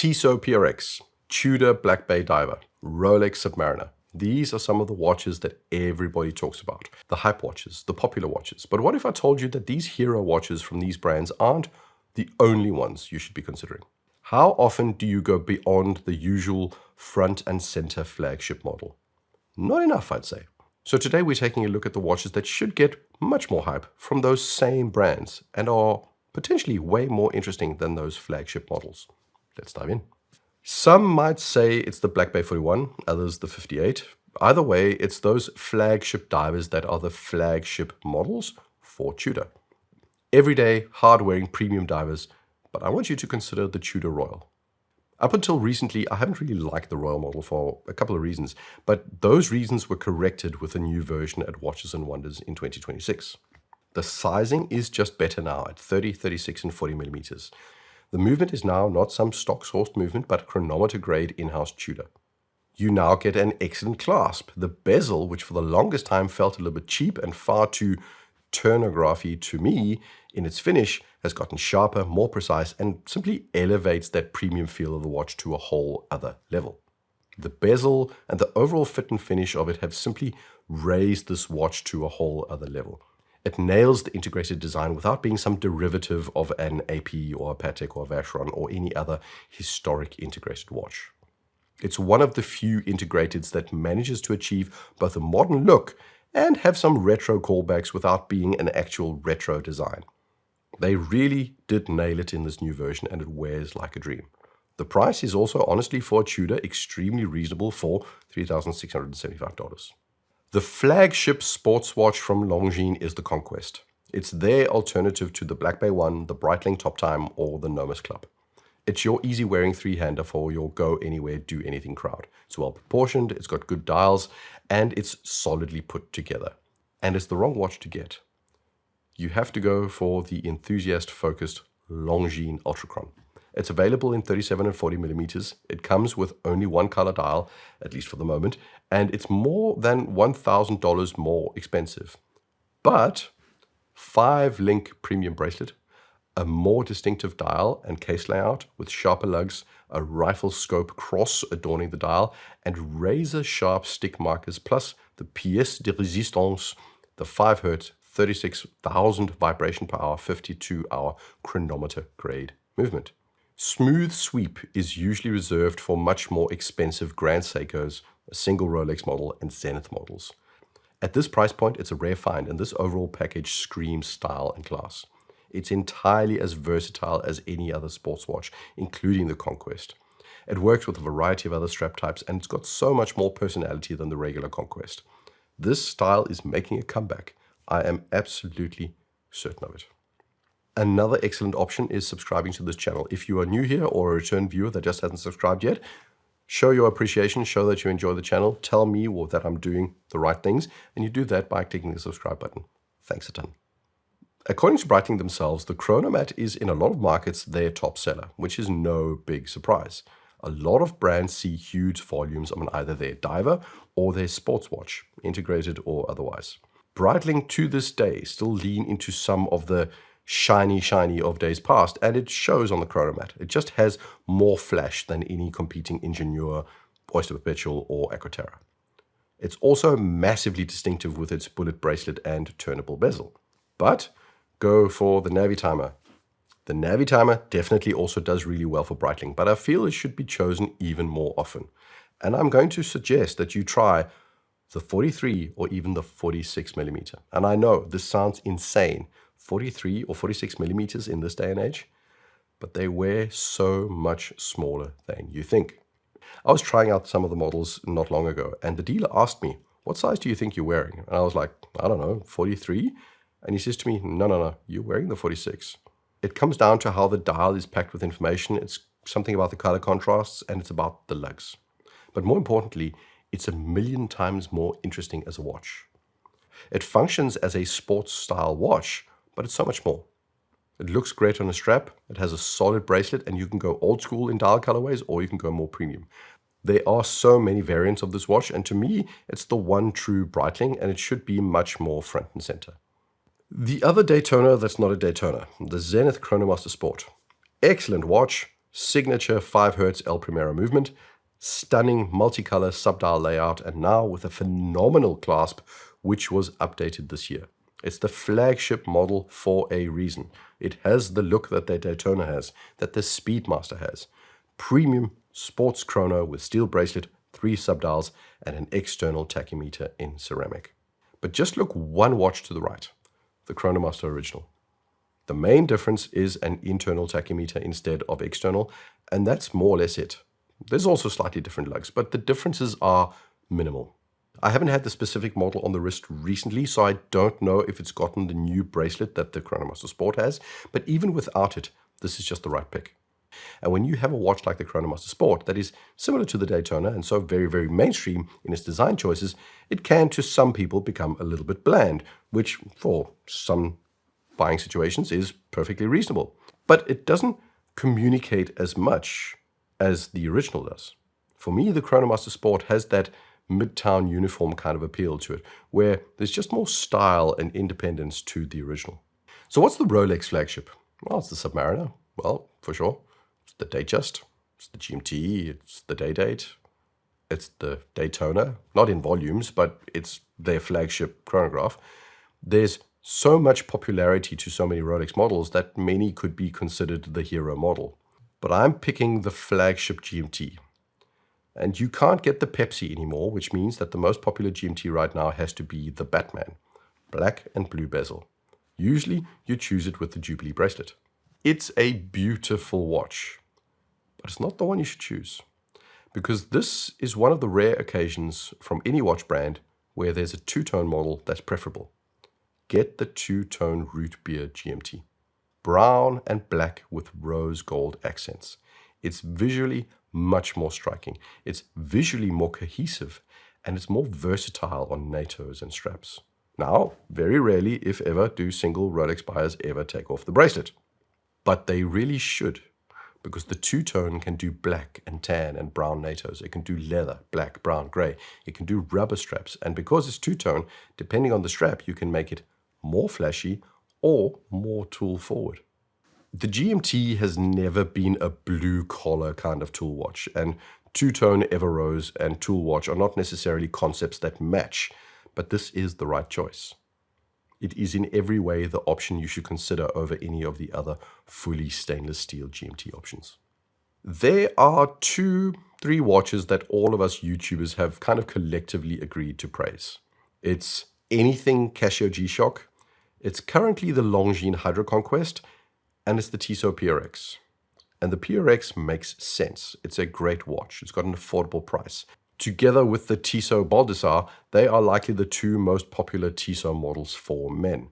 Tissot PRX, Tudor Black Bay Diver, Rolex Submariner. These are some of the watches that everybody talks about. The hype watches, the popular watches. But what if I told you that these hero watches from these brands aren't the only ones you should be considering? How often do you go beyond the usual front and center flagship model? Not enough, I'd say. So today we're taking a look at the watches that should get much more hype from those same brands and are potentially way more interesting than those flagship models. Let's dive in. Some might say it's the Black Bay 41, others the 58. Either way, it's those flagship divers that are the flagship models for Tudor. Everyday, hard-wearing premium divers, but I want you to consider the Tudor Royal. Up until recently, I haven't really liked the Royal model for a couple of reasons, but those reasons were corrected with a new version at Watches and Wonders in 2026. The sizing is just better now at 30, 36 and 40 millimeters. The movement is now not some stock-sourced movement, but chronometer-grade in-house Tudor. You now get an excellent clasp. The bezel, which for the longest time felt a little bit cheap and far too turnography to me in its finish, has gotten sharper, more precise, and simply elevates that premium feel of the watch to a whole other level. The bezel and the overall fit and finish of it have simply raised this watch to a whole other level. It nails the integrated design without being some derivative of an AP or a Patek or a Vacheron or any other historic integrated watch. It's one of the few integrateds that manages to achieve both a modern look and have some retro callbacks without being an actual retro design. They really did nail it in this new version, and it wears like a dream. The price is also, honestly, for a Tudor, extremely reasonable for $3,675. The flagship sports watch from Longines is the Conquest. It's their alternative to the Black Bay 1, the Breitling Top Time, or the Nomus Club. It's your easy-wearing three-hander for your go-anywhere, do-anything crowd. It's well-proportioned, it's got good dials, and it's solidly put together. And it's the wrong watch to get. You have to go for the enthusiast-focused Longines Ultrachron. It's available in 37 and 40 millimeters. It comes with only one color dial, at least for the moment, and it's more than $1,000 more expensive. But 5-link premium bracelet, a more distinctive dial and case layout with sharper lugs, a rifle scope cross adorning the dial, and razor-sharp stick markers, plus the pièce de résistance, the 5 Hz, 36,000 vibration per hour, 52-hour chronometer-grade movement. Smooth sweep is usually reserved for much more expensive Grand Seikos, a single Rolex model, and Zenith models. At this price point, it's a rare find, and this overall package screams style and class. It's entirely as versatile as any other sports watch, including the Conquest. It works with a variety of other strap types, and it's got so much more personality than the regular Conquest. This style is making a comeback. I am absolutely certain of it. Another excellent option is subscribing to this channel. If you are new here or a return viewer that just hasn't subscribed yet, show your appreciation, show that you enjoy the channel, tell me that I'm doing the right things, and you do that by clicking the subscribe button. Thanks a ton. According to Breitling themselves, the Chronomat is in a lot of markets their top seller, which is no big surprise. A lot of brands see huge volumes on either their diver or their sports watch, integrated or otherwise. Breitling to this day still lean into some of the shiny of days past, and it shows on the Chronomat. It just has more flash than any competing Ingenieur, Oyster Perpetual, or Aquaterra. It's also massively distinctive with its bullet bracelet and turnable bezel. But go for the Navitimer. The Navitimer definitely also does really well for Breitling, but I feel it should be chosen even more often. And I'm going to suggest that you try the 43 or even the 46 millimeter. And I know this sounds insane, 43 or 46 millimeters in this day and age, but they wear so much smaller than you think. I was trying out some of the models not long ago, and the dealer asked me, "What size do you think you're wearing?" And I was like, "I don't know, 43? And he says to me, no, you're wearing the 46. It comes down to how the dial is packed with information. It's something about the color contrasts, and it's about the lugs. But more importantly, it's 1,000,000 times more interesting as a watch. It functions as a sports style watch, but it's so much more. It looks great on a strap, it has a solid bracelet, and you can go old school in dial colorways or you can go more premium. There are so many variants of this watch, and to me, it's the one true Breitling, and it should be much more front and center. The other Daytona that's not a Daytona, the Zenith Chronomaster Sport. Excellent watch, signature 5 Hz El Primero movement, stunning multicolor subdial layout, and now with a phenomenal clasp which was updated this year. It's the flagship model for a reason. It has the look that the Daytona has, that the Speedmaster has. Premium sports chrono with steel bracelet, 3 subdials, and an external tachymeter in ceramic. But just look one watch to the right, the Chronomaster Original. The main difference is an internal tachymeter instead of external, and that's more or less it. There's also slightly different lugs, but the differences are minimal. I haven't had the specific model on the wrist recently, so I don't know if it's gotten the new bracelet that the Chronomaster Sport has, but even without it, this is just the right pick. And when you have a watch like the Chronomaster Sport that is similar to the Daytona and so very, very mainstream in its design choices, it can to some people become a little bit bland, which for some buying situations is perfectly reasonable. But it doesn't communicate as much as the original does. For me, the Chronomaster Sport has that midtown uniform kind of appeal to it, where there's just more style and independence to the original. So what's the Rolex flagship? Well, it's the Submariner. Well, for sure. It's the Datejust. It's the GMT. It's the Day-Date. It's the Daytona. Not in volumes, but it's their flagship chronograph. There's so much popularity to so many Rolex models that many could be considered the hero model. But I'm picking the flagship GMT. And you can't get the Pepsi anymore, which means that the most popular GMT right now has to be the Batman. Black and blue bezel. Usually you choose it with the Jubilee bracelet. It's a beautiful watch, but it's not the one you should choose. Because this is one of the rare occasions from any watch brand where there's a two-tone model that's preferable. Get the two-tone root beer GMT. Brown and black with rose gold accents. It's visually much more striking. It's visually more cohesive, and it's more versatile on NATOs and straps. Now, very rarely, if ever, do single Rolex buyers ever take off the bracelet. But they really should, because the two-tone can do black and tan and brown NATOs. It can do leather, black, brown, gray. It can do rubber straps. And because it's two-tone, depending on the strap, you can make it more flashy or more tool forward. The GMT has never been a blue-collar kind of tool watch, and two-tone Everose and tool watch are not necessarily concepts that match, but this is the right choice. It is in every way the option you should consider over any of the other fully stainless steel GMT options. There are 2-3 watches that all of us YouTubers have kind of collectively agreed to praise. It's anything Casio G-Shock, it's currently the Longines Hydro Conquest, and it's the Tissot PRX. And the PRX makes sense. It's a great watch. It's got an affordable price. Together with the Tissot Baldassare, they are likely the 2 most popular Tissot models for men.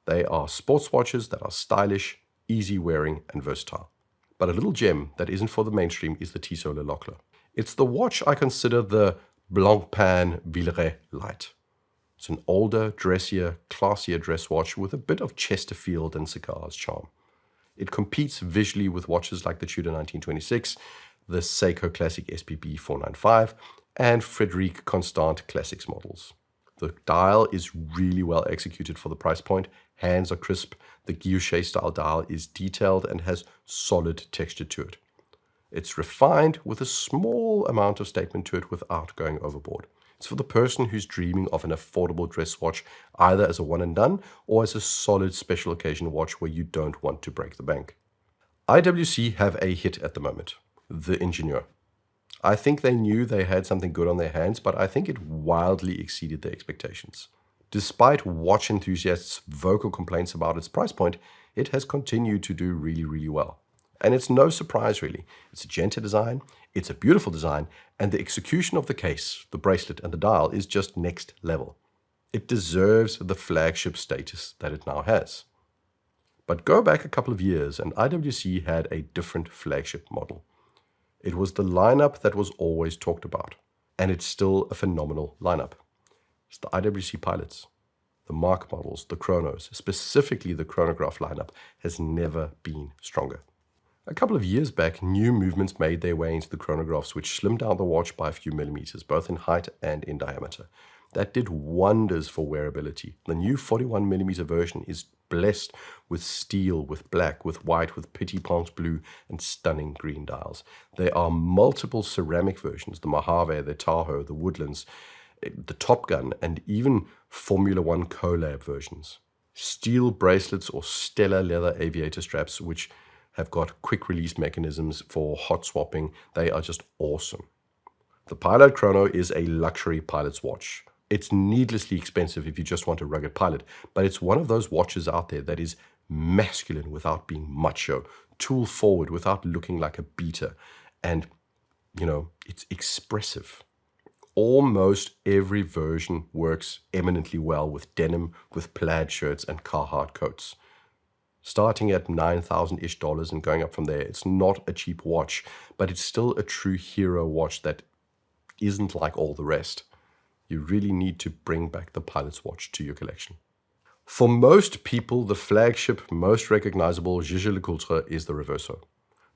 They are sports watches that are stylish, easy wearing, and versatile. But a little gem that isn't for the mainstream is the Tissot le-Coultre. It's the watch I consider the Blancpain Villeret Light. It's an older, dressier, classier dress watch with a bit of Chesterfield and cigars charm. It competes visually with watches like the Tudor 1926, the Seiko Classic SPB 495, and Frederique Constant Classics models. The dial is really well executed for the price point. Hands are crisp. The guilloche style dial is detailed and has solid texture to it. It's refined with a small amount of statement to it without going overboard. It's for the person who's dreaming of an affordable dress watch, either as a one and done or as a solid special occasion watch where you don't want to break the bank. IWC have a hit at the moment, the Ingenieur. I think they knew they had something good on their hands, but I think it wildly exceeded their expectations. Despite watch enthusiasts' vocal complaints about its price point, it has continued to do really, really well. And it's no surprise, really. It's a gentle design, it's a beautiful design, and the execution of the case, the bracelet, and the dial is just next level. It deserves the flagship status that it now has. But go back a couple of years, and IWC had a different flagship model. It was the lineup that was always talked about, and it's still a phenomenal lineup. It's the IWC Pilots, the Mark models, the Chronos, specifically the chronograph lineup, has never been stronger. A couple of years back, new movements made their way into the chronographs which slimmed down the watch by a few millimeters, both in height and in diameter. That did wonders for wearability. The new 41mm version is blessed with steel, with black, with white, with petit ponce blue, and stunning green dials. There are multiple ceramic versions, the Mojave, the Tahoe, the Woodlands, the Top Gun, and even Formula One collab versions. Steel bracelets or stellar leather aviator straps, which have got quick release mechanisms for hot swapping. They are just awesome. The Pilot Chrono is a luxury pilot's watch. It's needlessly expensive if you just want a rugged pilot, but it's one of those watches out there that is masculine without being macho, tool forward without looking like a beater, and, it's expressive. Almost every version works eminently well with denim, with plaid shirts, and Carhartt coats. Starting at $9,000-ish and going up from there, it's not a cheap watch, but it's still a true hero watch that isn't like all the rest. You really need to bring back the pilot's watch to your collection. For most people, the flagship, most recognizable Jaeger le-Coultre is the Reverso.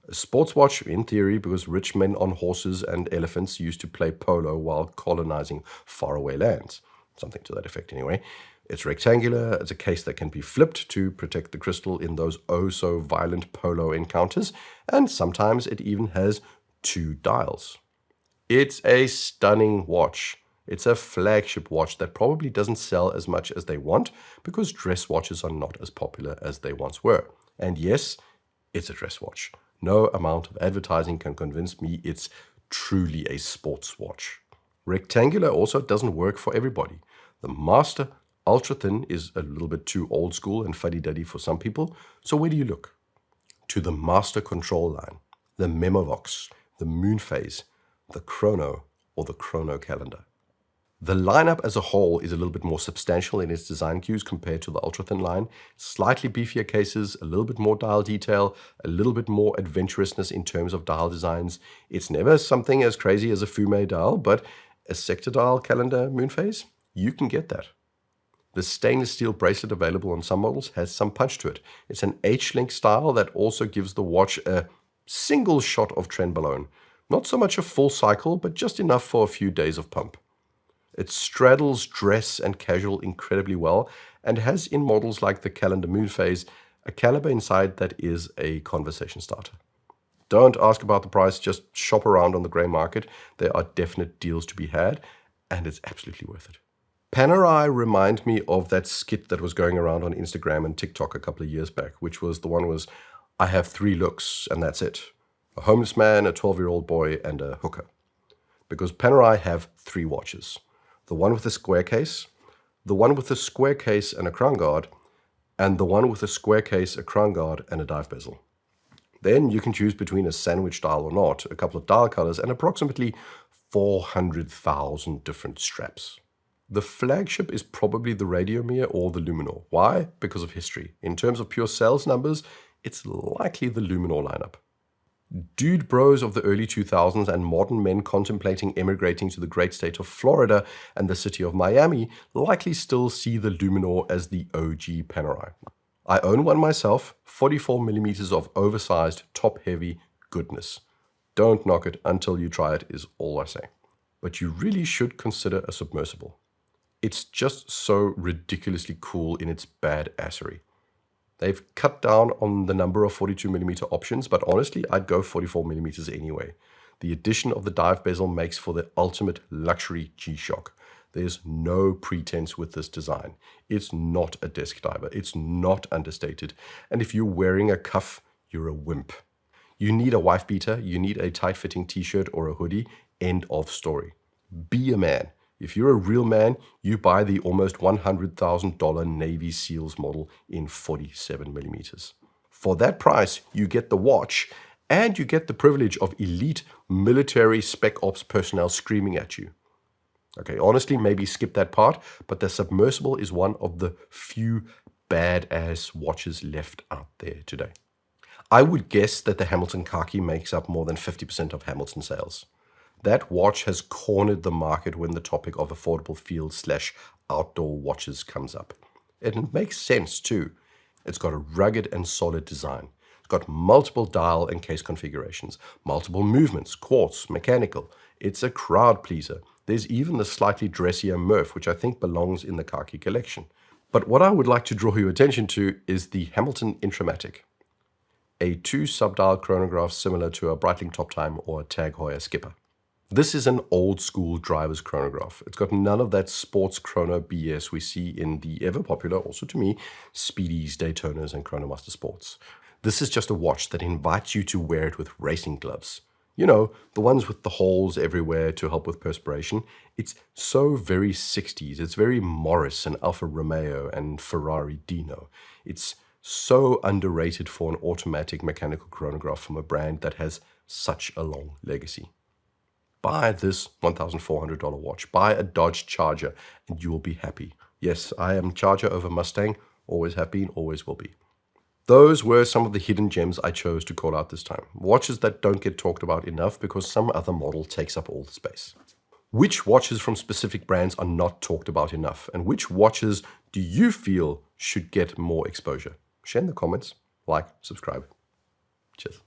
A sports watch, in theory, because rich men on horses and elephants used to play polo while colonizing faraway lands. Something to that effect anyway. It's rectangular, it's a case that can be flipped to protect the crystal in those oh-so-violent polo encounters, and sometimes it even has 2 dials. It's a stunning watch. It's a flagship watch that probably doesn't sell as much as they want because dress watches are not as popular as they once were. And yes, it's a dress watch. No amount of advertising can convince me it's truly a sports watch. Rectangular also doesn't work for everybody. The Master Ultra Thin is a little bit too old school and fuddy-duddy for some people, so where do you look? To the Master Control line, the Memovox, the Moonphase, the Chrono, or the Chrono Calendar. The lineup as a whole is a little bit more substantial in its design cues compared to the ultra-thin line. Slightly beefier cases, a little bit more dial detail, a little bit more adventurousness in terms of dial designs. It's never something as crazy as a Fume dial, but a sector dial calendar Moonphase, you can get that. The stainless steel bracelet available on some models has some punch to it. It's an H-link style that also gives the watch a single shot of trenbolone. Not so much a full cycle, but just enough for a few days of pump. It straddles dress and casual incredibly well and has in models like the Calendar Moonphase a caliber inside that is a conversation starter. Don't ask about the price, just shop around on the grey market. There are definite deals to be had and it's absolutely worth it. Panerai remind me of that skit that was going around on Instagram and TikTok a couple of years back, which was I have 3 looks and that's it. A homeless man, a 12-year-old boy, and a hooker. Because Panerai have 3 watches. The one with a square case, the one with a square case and a crown guard, and the one with a square case, a crown guard, and a dive bezel. Then you can choose between a sandwich dial or not, a couple of dial colors, and approximately 400,000 different straps. The flagship is probably the Radiomir or the Luminor. Why? Because of history. In terms of pure sales numbers, it's likely the Luminor lineup. Dude bros of the early 2000s and modern men contemplating emigrating to the great state of Florida and the city of Miami likely still see the Luminor as the OG Panerai. I own one myself, 44mm of oversized, top-heavy goodness. Don't knock it until you try it is all I say. But you really should consider a submersible. It's just so ridiculously cool in its badassery. They've cut down on the number of 42mm options, but honestly, I'd go 44mm anyway. The addition of the dive bezel makes for the ultimate luxury G-Shock. There's no pretense with this design. It's not a desk diver. It's not understated. And if you're wearing a cuff, you're a wimp. You need a wife beater, you need a tight-fitting t-shirt or a hoodie, end of story. Be a man. If you're a real man, you buy the almost $100,000 Navy SEALs model in 47mm. For that price, you get the watch and you get the privilege of elite military spec ops personnel screaming at you. Okay, honestly, maybe skip that part, but the submersible is one of the few badass watches left out there today. I would guess that the Hamilton Khaki makes up more than 50% of Hamilton sales. That watch has cornered the market when the topic of affordable field/outdoor watches comes up. And it makes sense too. It's got a rugged and solid design. It's got multiple dial and case configurations, multiple movements, quartz, mechanical. It's a crowd pleaser. There's even the slightly dressier Murph, which I think belongs in the khaki collection. But what I would like to draw your attention to is the Hamilton Intramatic, a 2 subdial chronograph similar to a Breitling Top Time or a Tag Heuer Skipper. This is an old school driver's chronograph. It's got none of that sports chrono BS we see in the ever popular, also to me, Speedies, Daytonas and Chronomaster Sports. This is just a watch that invites you to wear it with racing gloves. You know, the ones with the holes everywhere to help with perspiration. It's so very 60s. It's very Morris and Alfa Romeo and Ferrari Dino. It's so underrated for an automatic mechanical chronograph from a brand that has such a long legacy. Buy this $1,400 watch. Buy a Dodge Charger and you will be happy. Yes, I am Charger over Mustang. Always have been, always will be. Those were some of the hidden gems I chose to call out this time. Watches that don't get talked about enough because some other model takes up all the space. Which watches from specific brands are not talked about enough? And which watches do you feel should get more exposure? Share in the comments, like, subscribe. Cheers.